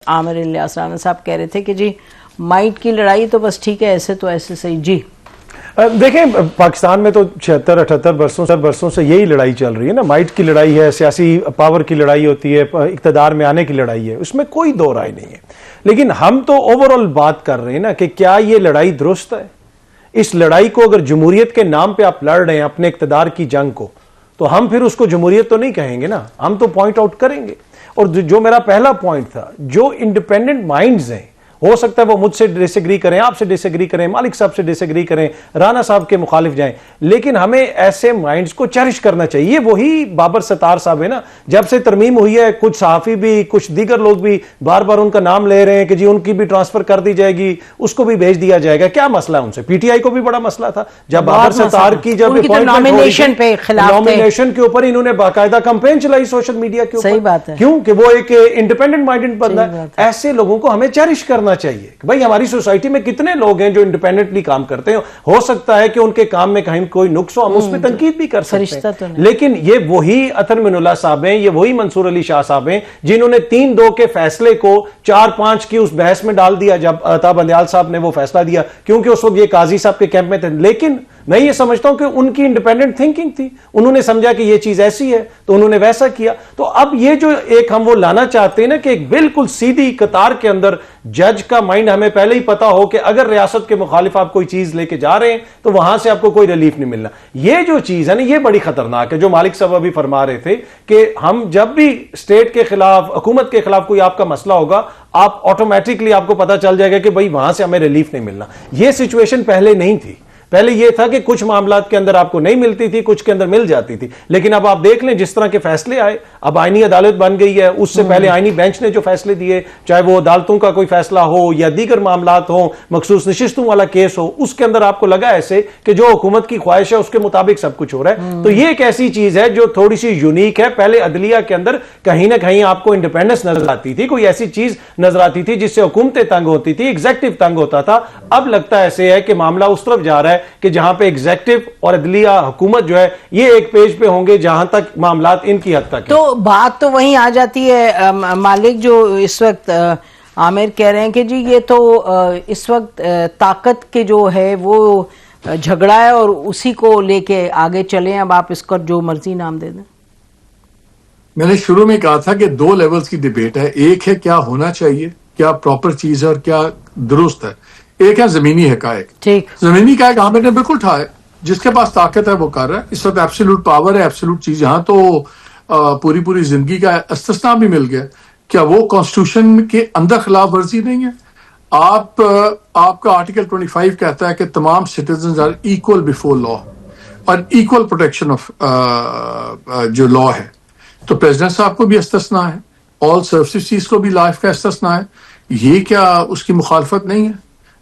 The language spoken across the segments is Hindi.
आमिर इलियास राना साहब कह रहे थे कि जी माइट की लड़ाई तो बस ठीक है, ऐसे तो ऐसे सही जी। देखें, पाकिस्तान में तो 76-78 वर्षों से यही लड़ाई चल रही है ना। माइट की लड़ाई है, सियासी पावर की लड़ाई होती है, इक़्तिदार में आने की लड़ाई है, उसमें कोई दो राय नहीं है। लेकिन हम तो ओवरऑल बात कर रहे हैं ना कि क्या ये लड़ाई दुरुस्त है। इस लड़ाई को अगर जमहूरियत के नाम पे आप लड़ रहे हैं अपने इक़्तिदार की जंग को, तो हम फिर उसको जमहूरियत तो नहीं कहेंगे ना, हम तो पॉइंट आउट करेंगे। और जो मेरा पहला पॉइंट था, जो इंडिपेंडेंट माइंड्स हैं, हो सकता है वो मुझसे डिसएग्री करें, आपसे डिसएग्री करें, मालिक साहब से डिसएग्री करें, राना साहब के मुखालिफ जाएं, लेकिन हमें ऐसे माइंड्स को चेरिश करना चाहिए। वही बाबर सत्तार साहब है ना, जब से तरमीम हुई है, कुछ सहाफी भी, कुछ दीगर लोग भी बार बार उनका नाम ले रहे हैं कि जी उनकी भी ट्रांसफर कर दी जाएगी, उसको भी भेज दिया जाएगा। क्या मसला है उनसे? पीटीआई को भी बड़ा मसला था जब बाबर सत्तार की जब नॉमिनेशन के ऊपर इन्होंने बाकायदा कंपेन चलाई सोशल मीडिया के ऊपर। सही बात है, क्यों कि वो एक इंडिपेंडेंट माइंडेड बंदा है। ऐसे लोगों को हमें चेरिश करना चाहिए कि भाई हमारी सोसाइटी में कितने लोग हैं जो इंडिपेंडेंटली काम करते हैं। हो सकता है कि उनके काम में कहीं कोई नुक्स हो, हम उसमें तनकीद भी कर सकते हैं, तो लेकिन ये वही अतर मिनुल्लाह साहब हैं, ये वही मंसूर अली शाह साहब हैं जिन्होंने 3-2 के फैसले को 4-5 की उस बहस में डाल दिया जब अता बंदयाल साहब ने वो फैसला दिया, क्योंकि उस वक्त ये काजी साहब के कैंप में थे। लेकिन मैं ये समझता हूं कि उनकी इंडिपेंडेंट थिंकिंग थी, उन्होंने समझा कि ये चीज ऐसी है तो उन्होंने वैसा किया। तो अब ये जो एक हम वो लाना चाहते हैं ना कि एक बिल्कुल सीधी कतार के अंदर जज का माइंड, हमें पहले ही पता हो कि अगर रियासत के मुखालिफ आप कोई चीज लेके जा रहे हैं तो वहां से आपको कोई रिलीफ नहीं मिलना। ये जो चीज है ना, ये बड़ी खतरनाक है। जो मालिक साहब अभी फरमा रहे थे कि हम जब भी स्टेट के खिलाफ, हुकूमत के खिलाफ कोई आपका मसला होगा, आप ऑटोमेटिकली आपको पता चल जाएगा कि भाई वहां से हमें रिलीफ नहीं मिलना। यह सिचुएशन पहले नहीं थी। पहले यह था कि कुछ मामलात के अंदर आपको नहीं मिलती थी, कुछ के अंदर मिल जाती थी। लेकिन अब आप देख लें जिस तरह के फैसले आए, अब आईनी अदालत बन गई है। उससे पहले आईनी बेंच ने जो फैसले दिए, चाहे वो अदालतों का कोई फैसला हो या दीगर मामलात हो, मखसूस नशिस्तों वाला केस हो, उसके अंदर आपको लगा ऐसे कि जो हुकूमत की ख्वाहिश है उसके मुताबिक सब कुछ हो रहा है। तो ये एक ऐसी चीज है जो थोड़ी सी यूनिक है। पहले अदलिया के अंदर कहीं ना कहीं आपको इंडिपेंडेंस नजर आती थी, कोई ऐसी चीज नजर आती थी जिससे हुकूमतें तंग होती थी, एग्जेक्टिव तंग होता था। अब लगता ऐसे है कि मामला उस तरफ जा रहा है कि जहां पे एग्जेक्टिव और अदलिया हुकूमत जो है ये एक पेज पे होंगे जहां तक मामलात इनकी हद तक। तो बात तो वहीं आ जाती है मालिक, जो इस वक्त आमिर कह रहे हैं कि जी ये तो इस वक्त ताकत के जो है वो झगड़ा है और उसी को लेके आगे चले। अब आप इसका जो मर्जी नाम दे दें। मैंने शुरू में कहा था कि 2 लेवल्स की डिबेट है। एक है क्या होना चाहिए, क्या प्रॉपर चीज है और क्या दुरुस्त है। एक है जमीनी हकायक। ठीक, जमीनी हकायक आमिर ने बिल्कुल उठाया, जिसके पास ताकत है वो कर रहा है। इस वक्त एब्सोल्यूट पावर है, एब्सोल्यूट चीज। यहाँ तो पूरी जिंदगी का इस्तिस्ना भी मिल गया। क्या वो कॉन्स्टिट्यूशन के अंदर खिलाफ वर्जी नहीं है? आपका आर्टिकल 25 कहता है कि तमाम citizen are equal before law और इक्वल प्रोटेक्शन ऑफ जो लॉ है। तो प्रेसिडेंट साहब को भी इस्तिस्ना है, ऑल सर्विसेज को भी लाइफ का इस्तिस्ना है। ये क्या उसकी मुखालफत नहीं है?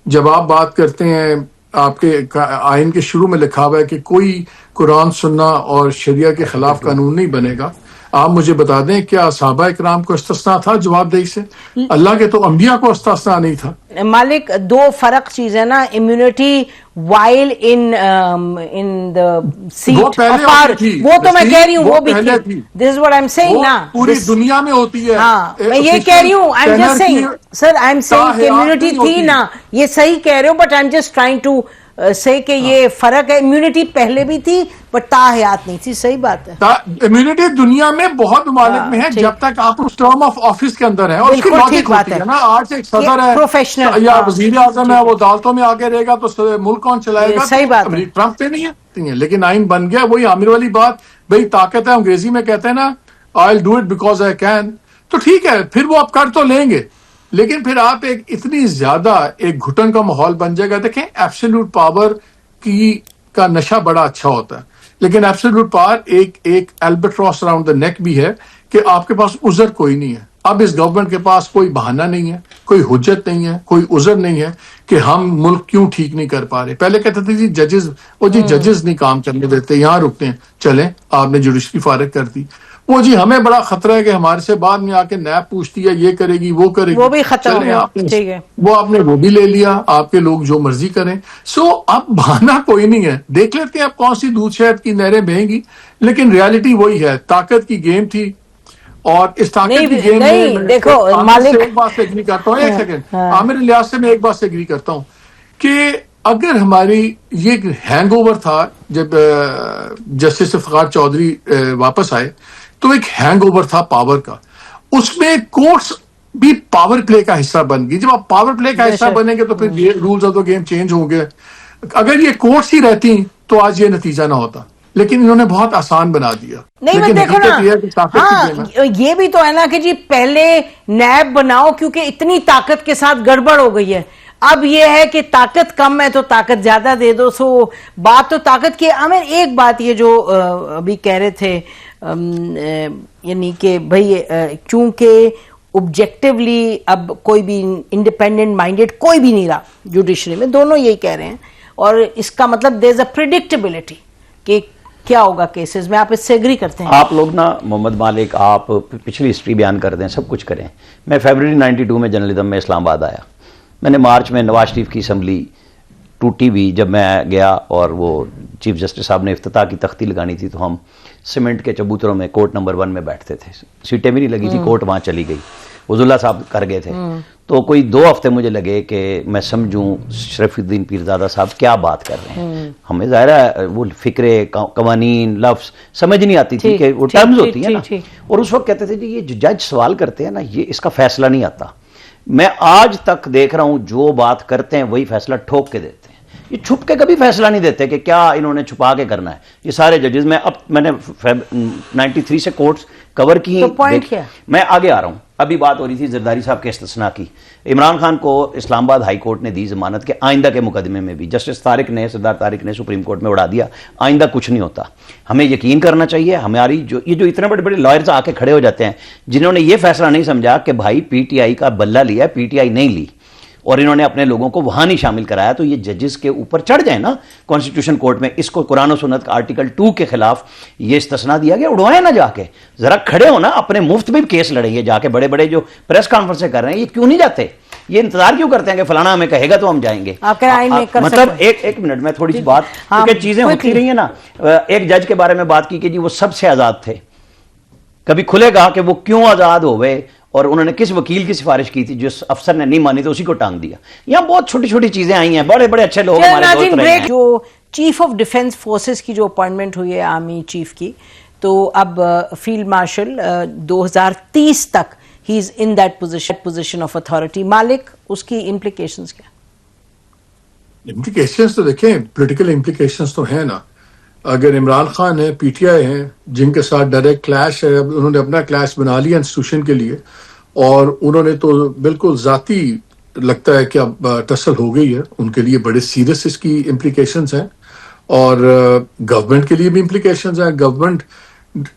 जब आप बात करते हैं, आपके आइन के शुरू में लिखा हुआ है कि कोई कुरान सुन्ना और शरिया के खिलाफ कानून नहीं बनेगा। आप मुझे बता दें क्या सहाबा इकराम को इस्तिस्ना था जवाबदेही से? अल्लाह के तो अंबिया को इस्तिस्ना नहीं था। मालिक, 2 फर्क चीज है ना, immunity while in the seat वो तो मैं कह रही हूँ वो भी थी। This is what I am saying ना, पूरी दुनिया में होती है। हाँ, मैं ये कह रही हूँ, I am just saying sir, I am saying immunity थी ना, ये सही कह रहे हो, but I am just trying to say कि ये फर्क है। इम्यूनिटी पहले भी थी बट ताहयात नहीं थी। सही बात है। इम्यूनिटी दुनिया में बहुत ममालिक में है जब तक आप उस टर्म ऑफ ऑफिस के अंदर है। और उसकी लॉजिक होती है ना, आज एक सदर है, प्रोफेशनल या वजीर आजम है, वो अदालतों में आगे रहेगा तो मुल्क कौन चलाएगा? सही बात है। ट्रंप पे नहीं है, लेकिन आइन बन गया। वही आमिर वाली बात, भाई ताकत है, अंग्रेजी में कहते हैं ना, I will do it because I can. तो ठीक है, फिर वो आप कर तो लेंगे, लेकिन फिर आप एक इतनी ज्यादा एक घुटन का माहौल बन जाएगा। देखें, एब्सोल्यूट पावर का नशा बड़ा अच्छा होता है, लेकिन एब्सोल्यूट पावर एक एल्बेट्रॉस अराउंड द नेक भी है कि आपके पास उज़र कोई नहीं है। अब इस गवर्नमेंट के पास कोई बहाना नहीं है, कोई हुज्जत नहीं है, कोई उज़र नहीं है कि हम मुल्क क्यों ठीक नहीं कर पा रहे। पहले कहते थे जी जजेस, वो जी जजेस नहीं काम करने देते, यहाँ रुकते हैं, चलें आपने जुडिशरी फारिग कर दी। वो जी हमें बड़ा खतरा है कि हमारे से बाद में आके नैब पूछती है, ये करेगी वो करेगी, वो भी खतरा है। आपने वो भी ले लिया, आपके लोग जो मर्जी करें। सो अब बहाना कोई नहीं है। देख लेते हैं अब कौन सी दूध शहद की नहरें बहेंगी, लेकिन रियलिटी वही है, ताकत की गेम थी और इस ताकत की गेम में देखो मालिक, एक बात से एग्री करता हूँ, एक सेकंड, आमिर लिहाज से मैं एक बात से एग्री करता हूँ कि अगर हमारी ये हैंगओवर था जब जस्टिस इफ्तिखार चौधरी वापस आए, तो एक हैंगओवर था पावर का, उसमें कोर्ट्स भी पावर प्ले का हिस्सा बन गई। जब आप पावर प्ले का हिस्सा बनेंगे तो फिर rules of the game change होंगे। अगर ये कोर्ट्स ही रहती तो आज ये नतीजा ना होता, लेकिन इन्होंने बहुत आसान बना दिया। नहीं, मैं देखो ना, हाँ, ये भी तो है ना कि जी पहले नैब बनाओ क्योंकि इतनी ताकत के साथ गड़बड़ हो गई है, अब ये है कि ताकत कम है तो ताकत ज्यादा दे दो। सो बात तो ताकत की। आमिर एक बात ये जो अभी कह रहे थे, यानी कि भाई चूंकि ऑब्जेक्टिवली अब कोई भी इंडिपेंडेंट माइंडेड कोई भी नहीं रहा जुडिशरी में, दोनों यही कह रहे हैं, और इसका मतलब देयर इज अ प्रिडिक्टेबिलिटी कि क्या होगा केसेस में। आप इससे एग्री करते हैं? आप लोग ना मोहम्मद मालिक, आप पिछली हिस्ट्री बयान कर दें, सब कुछ करें। मैं फरवरी 92 में जर्नलिज्म में इस्लामाबाद आया। मैंने मार्च में नवाज शरीफ की असम्बली टूटी हुई, जब मैं गया और वो चीफ जस्टिस साहब ने इफ्तिताह की तख्ती लगानी थी, तो हम सीमेंट के चबूतरों में कोर्ट नंबर 1 में बैठते थे। सीटें भी नहीं लगी थी, कोर्ट वहाँ चली गई, उजुल्ला साहब कर गए थे। तो कोई 2 हफ्ते मुझे लगे कि मैं समझूं शरीफुद्दीन पीरजादा साहब क्या बात कर रहे हैं। हमें ज़ाहिर है वो फिक्रे, कवानीन, लफ्ज़ समझ नहीं आती थी कि वो टर्म्स होती है ना। और उस वक्त कहते थे जी ये जो जज सवाल करते हैं ना, ये इसका फैसला नहीं आता। मैं आज तक देख रहा हूं जो बात करते हैं वही फैसला ठोक के देते हैं। ये छुप के कभी फैसला नहीं देते कि क्या इन्होंने छुपा के करना है। ये सारे जजेस, मैंने 93 से कोर्ट्स कवर की। तो पॉइंट क्या? मैं आगे आ रहा हूं। अभी बात हो रही थी जरदारी साहब के इस्तिस्ना की। इमरान खान को इस्लामाबाद हाई कोर्ट ने दी जमानत के आइंदा के मुकदमे में भी जस्टिस तारिक ने, सरदार तारिक ने सुप्रीम कोर्ट में उड़ा दिया, आइंदा कुछ नहीं होता। हमें यकीन करना चाहिए। हमारी जो इतने बड़े बड़े लॉयर्स आके खड़े हो जाते हैं जिन्होंने ये फैसला नहीं समझा कि भाई पीटीआई का बल्ला लिया, पीटीआई नहीं ली, और इन्होंने अपने लोगों को वहां नहीं शामिल कराया, तो ये जजेस के ऊपर चढ़ जाए ना कॉन्स्टिट्यूशन कोर्ट में। इसको कुरान और सुन्नत का आर्टिकल 2 के खिलाफ ये इस्तिस्ना दिया गया। उड़वाए ना, जाके जरा खड़े हो ना, अपने मुफ्त में केस लड़ेंगे जाके। बड़े बड़े जो प्रेस कॉन्फ्रेंस कर रहे हैं, ये क्यों नहीं जाते? ये इंतजार क्यों करते हैं कि फलाना हमें कहेगा तो हम जाएंगे? मतलब एक मिनट में थोड़ी सी बात, क्योंकि चीजें होती रही है ना। एक जज के बारे में बात की कि जी वो सबसे आजाद थे। कभी खुलेगा कि वो क्यों आजाद हो गए और उन्होंने किस वकील की सिफारिश की थी, जिस अफसर ने नहीं मानी तो उसी को टांग दिया। यहाँ बहुत छोटी छोटी चीजें आई हैं। बड़े बड़े अच्छे लोग हमारे दोस्त रहे हैं। जो चीफ ऑफ डिफेंस फोर्सेस की जो अपॉइंटमेंट हुई है आर्मी चीफ की, तो अब फील्ड मार्शल 2030 तक he is in that position of authority. मालिक, उसकी इम्प्लीकेशंस क्या? इम्प्लीकेशंस तो देखें, पॉलिटिकल इम्प्लीकेशंस तो है ना। अगर इमरान खान है, पीटीआई है, जिनके साथ डायरेक्ट क्लैश है, उन्होंने अपना क्लैश बना लिया इंस्टीट्यूशन के लिए, और उन्होंने तो बिल्कुल जाती लगता है कि अब टसल हो गई है उनके लिए। बड़े सीरियस इसकी इम्प्लीकेशंस हैं, और गवर्नमेंट के लिए भी इम्प्लीकेशंस हैं। गवर्नमेंट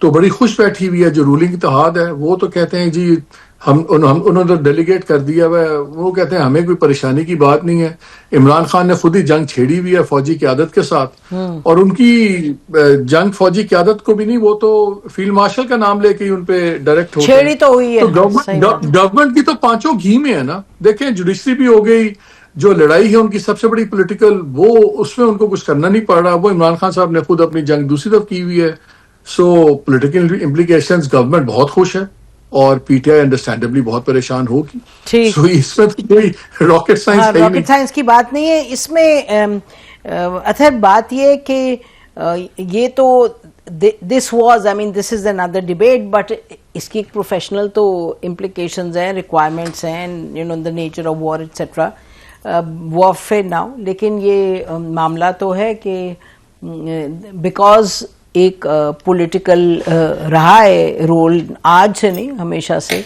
तो बड़ी खुश बैठी हुई है, जो रूलिंग इत्तेहाद है वो तो कहते हैं जी उन्होंने तो डेलीगेट कर दिया हुआ है। वो कहते हैं हमें कोई परेशानी की बात नहीं है। इमरान खान ने खुद ही जंग छेड़ी हुई है फौजी क़यादत के साथ, और उनकी जंग फौजी क़यादत को भी नहीं, वो तो फील्ड मार्शल का नाम लेके ही उनपे डायरेक्ट छेड़ी तो हुई है। तो गवर्नमेंट की तो पांचों घी में है ना। देखें, जुडिशरी भी हो गई, जो लड़ाई है उनकी सबसे बड़ी पॉलिटिकल, वो उसमें उनको कुछ करना नहीं पड़ रहा। वो इमरान खान साहब ने खुद अपनी जंग दूसरी तरफ की हुई है। सो पॉलिटिकल इम्प्लीकेशंस, गवर्नमेंट बहुत खुश है और पीटीआई अंडरस्टैंडेबली बहुत परेशान होगी। ठीक, so, इसमें तो कोई रॉकेट साइंस है ही नहीं। रॉकेट साइंस की बात नहीं है इसमें। अथर बात ये कि ये तो this was, I mean this is another debate, but इसकी एक प्रोफेशनल तो इम्प्लीकेशंस हैं, रिक्वायरमेंट्स हैं, you know the nature of war etcetera, warfare now. लेकिन ये मामला तो है कि बिकॉज एक पॉलिटिकल रहा है रोल, आज से नहीं हमेशा से,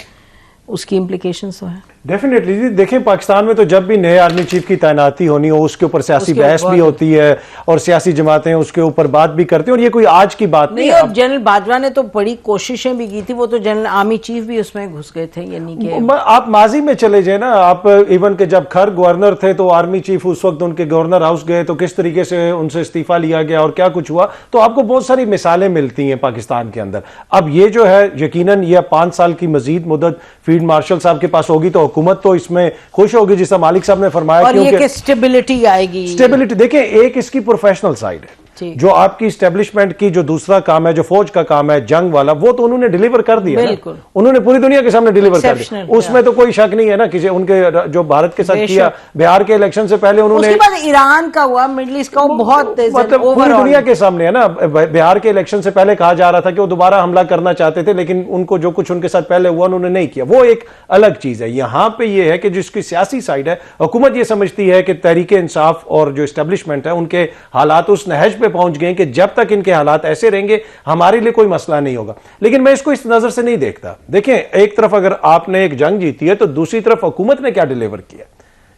उसकी इम्प्लीकेशंस तो है डेफिनेटली। देखें, पाकिस्तान में तो जब भी नए आर्मी चीफ की तैनाती होनी हो, उसके ऊपर सियासी बहस भी होती है, और सियासी जमातें उसके ऊपर बात भी करती हैं, और ये कोई आज की बात नहीं है। जनरल बाजवा ने तो बड़ी कोशिशें भी की थी, वो तो जनरल आर्मी चीफ भी उसमें घुस गए थे। यानी कि आप माजी में चले जाए ना, आप इवन के जब खर गवर्नर थे तो आर्मी चीफ उस वक्त उनके गवर्नर हाउस गए तो किस तरीके से उनसे इस्तीफा लिया गया और क्या कुछ हुआ, तो आपको बहुत सारी मिसालें मिलती हैं पाकिस्तान के अंदर। अब ये जो है, यकीनन ये 5 साल की मजीद मुद्दत फील्ड मार्शल साहब के पास होगी तो हुकूमत तो इसमें खुश होगी, जिसका मालिक साहब ने फरमाया, और ये कि स्टेबिलिटी आएगी। स्टेबिलिटी, देखिए, एक इसकी प्रोफेशनल साइड है। जो आपकी स्टैब्लिशमेंट की जो दूसरा काम है, जो फौज का काम है, जंग वाला, वो तो उन्होंने डिलीवर कर दिया ना। उन्होंने पूरी दुनिया के सामने डिलीवर कर दिया, उसमें तो कोई शक नहीं है ना किसी उनके जो भारत के साथ किया। बिहार के इलेक्शन से पहले उन्होंने, उसके बाद ईरान का हुआ, मिडिल ईस्ट का, बहुत मतलब पूरी दुनिया के सामने है ना। बिहार के इलेक्शन से पहले कहा जा रहा था कि वो दोबारा हमला करना चाहते थे, लेकिन उनको जो कुछ उनके साथ पहले हुआ उन्होंने नहीं किया, वो एक अलग चीज है। यहां पे ये है कि जिसकी सियासी साइड है, हुकूमत ये समझती है कि तहरीक इंसाफ और जो एस्टेब्लिशमेंट है उनके हालात उस नहज पे पहुंच गए कि जब तक इनके हालात ऐसे रहेंगे हमारे लिए कोई मसला नहीं होगा। लेकिन मैं इसको इस नजर से नहीं देखता। देखें, एक तरफ अगर आपने एक जंग जीती है तो दूसरी तरफ हुकूमत ने क्या डिलीवर किया।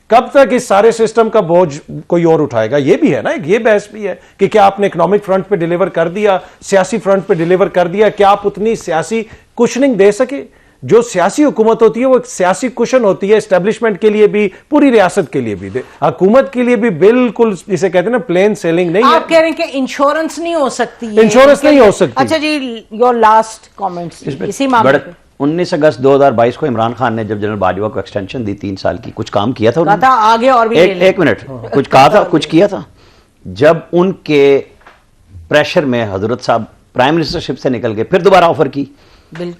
कब तक इस सारे सिस्टम का बोझ कोई और उठाएगा, ये भी है ना, ये बहस भी है कि क्या आपने इकोनॉमिक फ्रंट पे डिलीवर कर दिया, सियासी फ्रंट पे डिलीवर कर दिया, क्या आप उतनी सियासी कुशनिंग दे सके। जो सियासी हुकूमत होती है वो एक सियासी कुशन होती है, एस्टेब्लिशमेंट के लिए भी, पूरी रियासत के लिए भी, हुकूमत के लिए भी बिल्कुल जिसे कहते हैं ना प्लेन सेलिंग नहीं है। आप कह रहे हैं कि इंश्योरेंस नहीं हो सकती, इंश्योरेंस नहीं हो सकती। अच्छा जी, योर लास्ट कमेंट्स इसी मामले पे। 19 अगस्त 2022 को इमरान खान ने जब जनरल बाजवा को एक्सटेंशन दी 3 साल की, कुछ काम किया था, था आगे और भी एक मिनट, कुछ कहा था, कुछ किया था। जब उनके प्रेशर में हजरत साहब प्राइम मिनिस्टरशिप से निकल गए, फिर दोबारा ऑफर की,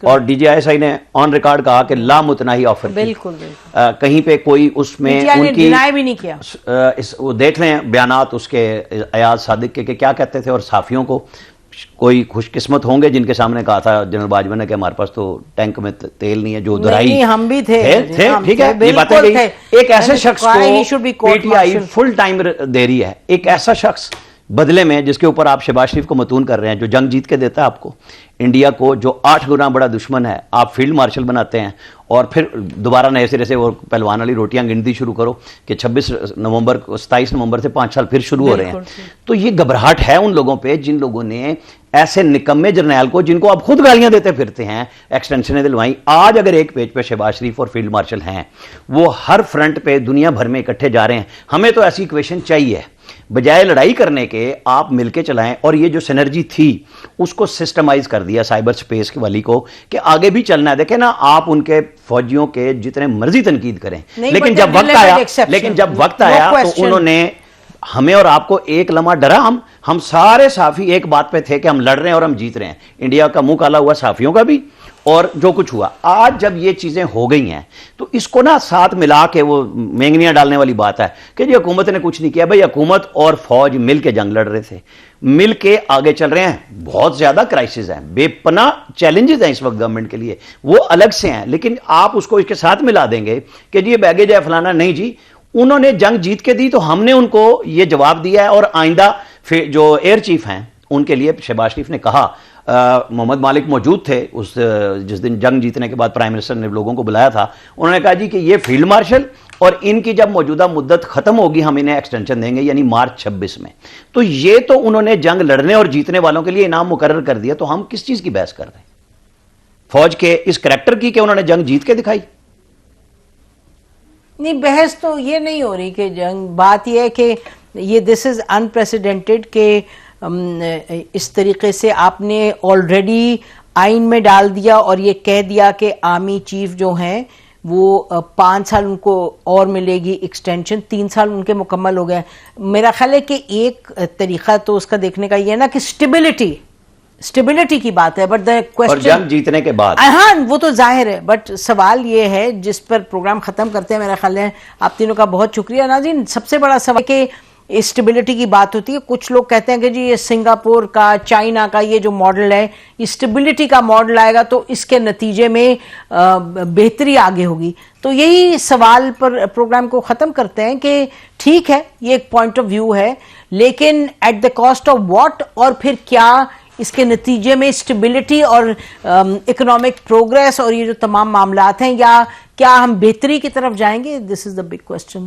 और डीजीआईएसआई ने ऑन रिकॉर्ड कहा कि लामुतनाही ऑफर की। बिल्कुल कहीं पे कोई उसमें उनकी डिनाई भी नहीं किया। वो देख लें बयानात उसके अयाज सादिक के क्या कहते थे, और साफियों को कोई खुशकिस्मत होंगे जिनके सामने कहा था जनरल बाजवा ने कि हमारे पास तो टैंक में तेल नहीं है, जो दुराई हम भी थे, ठीक है, ये बातें गई। एक ऐसे शख्स को पीटीआई फुल टाइम दे रही है, एक ऐसा शख्स बदले में जिसके ऊपर आप शहबाज शरीफ को मतून कर रहे हैं, जो जंग जीत के देता है आपको, इंडिया को, जो 8 गुना बड़ा दुश्मन है, आप फील्ड मार्शल बनाते हैं, और फिर दोबारा नए सिरे से वो पहलवान वाली रोटियां गिनती शुरू करो कि 27 नवंबर से 5 साल फिर शुरू हो रहे हैं। तो ये घबराहट है उन लोगों पे जिन लोगों ने ऐसे निकम्मे जर्नैल को, जिनको आप खुद गालियां देते फिरते हैं, एक्सटेंशनें दिलवाई। आज अगर एक पेज पे शहबाज शरीफ और फील्ड मार्शल हैं, वो हर फ्रंट पे दुनिया भर में इकट्ठे जा रहे हैं। हमें तो ऐसी इक्वेशन चाहिए, बजाय लड़ाई करने के आप मिलके चलाएं। और ये जो सिनर्जी थी उसको सिस्टमाइज कर दिया साइबर स्पेस के वाली को कि आगे भी चलना है। देखें ना, आप उनके फौजियों के जितने मर्जी तनकीद करें, लेकिन जब वक्त आया तो उन्होंने हमें और आपको एक लम्हा डरा। हम सारे साफी एक बात पे थे कि हम लड़ रहे हैं और हम जीत रहे हैं। इंडिया का मुंह काला हुआ साफियों का भी, और जो कुछ हुआ। आज जब ये चीजें हो गई हैं तो इसको ना साथ मिला के वो मेंगनियां डालने वाली बात है कि जी हुकूमत ने कुछ नहीं किया। भाई हुकूमत और फौज मिल के जंग लड़ रहे थे, मिल के आगे चल रहे हैं। बहुत ज्यादा क्राइसिस है, बेपना चैलेंजेस हैं इस वक्त गवर्नमेंट के लिए, वो अलग से हैं, लेकिन आप उसको इसके साथ मिला देंगे कि जी ये बैगेज है फलाना। नहीं जी, उन्होंने जंग जीत के दी तो हमने उनको ये जवाब दिया है। और आइंदा जो एयर चीफ हैं उनके लिए शहबाज शरीफ ने कहा, मोहम्मद मालिक मौजूद थे उस जिस दिन जंग जीतने के बाद प्राइम मिनिस्टर ने लोगों को बुलाया था, उन्होंने कहा जी कि ये फील्ड मार्शल और इनकी जब मौजूदा मुद्दत खत्म होगी हम इन्हें एक्सटेंशन देंगे, यानी मार्च 26 में। तो ये तो उन्होंने जंग लड़ने और जीतने वालों के लिए इनाम मुकर्रर कर दिया। तो हम किस चीज की बहस कर रहे हैं? फौज के इस करैक्टर की कि उन्होंने जंग जीत के दिखाई। नहीं, बहस तो ये नहीं हो रही कि जंग, बात यह है कि ये दिस इज अनप्रेसिडेंटेड कि इस तरीके से आपने ऑलरेडी आइन में डाल दिया और ये कह दिया कि आर्मी चीफ जो हैं वो 5 साल उनको और मिलेगी एक्सटेंशन, 3 साल उनके मुकम्मल हो गए। मेरा ख्याल है कि एक तरीका तो उसका देखने का ये है ना कि स्टेबिलिटी की बात है, बट द क्वेश्चन, और जंग जीतने के बाद, हाँ वो तो जाहिर है, बट सवाल ये है जिस पर प्रोग्राम खत्म करते हैं। मेरा ख्याल है आप तीनों का बहुत शुक्रिया नाज़रीन। सबसे बड़ा सवाल कि स्टेबिलिटी की बात होती है। कुछ लोग कहते हैं कि जी ये सिंगापुर का, चाइना का ये जो मॉडल है, ये स्टेबिलिटी का मॉडल आएगा तो इसके नतीजे में बेहतरी आगे होगी। तो यही सवाल पर प्रोग्राम को ख़त्म करते हैं कि ठीक है ये एक पॉइंट ऑफ व्यू है, लेकिन at the cost of what, और फिर क्या इसके नतीजे में स्टेबिलिटी और इकोनॉमिक प्रोग्रेस और ये जो तमाम मामलात हैं, या क्या हम बेहतरी की तरफ जाएंगे? This is the big question.